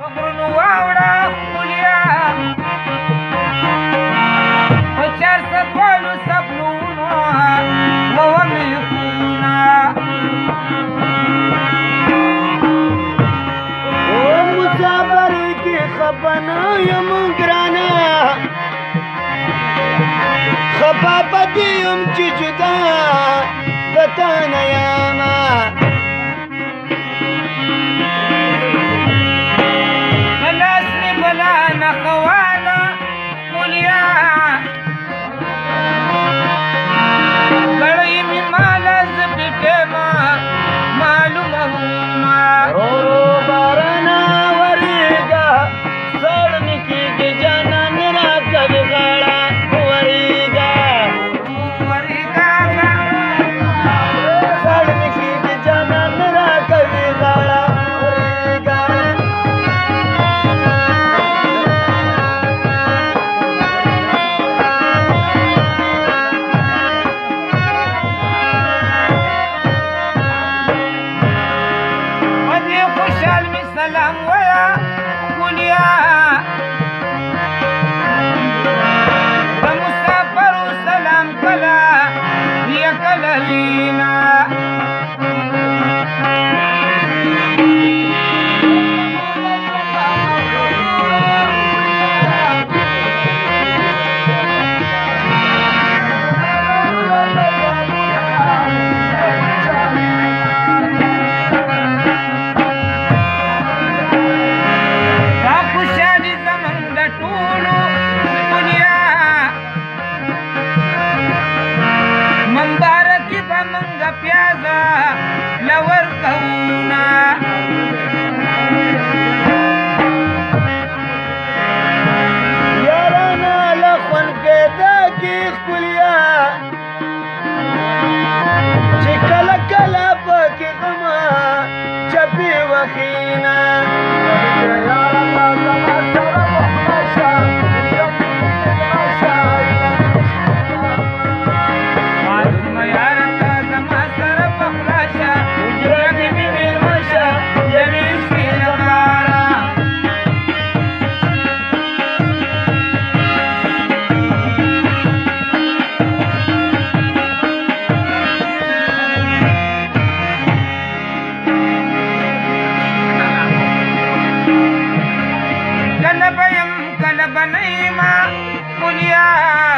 غرونو واوړه ښکليه په 400 والو سپلونو ومې خونه مسافرۍ کې خفه نه یم ګرانه خفه په دې یم چې جدا د تا نه یمه لاس مې بلا نښواله ښکليه ګړۍ مې ماله زه پټېمه معلومه ومه بارانه ورېږه سړ مې کېږي جانان راکوي غاړه ورېږه سړ مې کېږي جانان راکوي غاړه ورېږه په دې خوشحال مې سلام وایه ښکليه د مسافرو سلام کله یا کله وینا دا خوشحالي زموږ د ټولو ښکليه ممبارکي به موږ پیازه لور کوونه یارانه له خوند پیدا کې ښکليه چې کله کله پکې غمه چپې وخینه معلومه یاره ته زما سره په خوله شه زړه دې مې مېلمه شه یوې شپې لپاره کله به یم کله به نه یمه ښکليه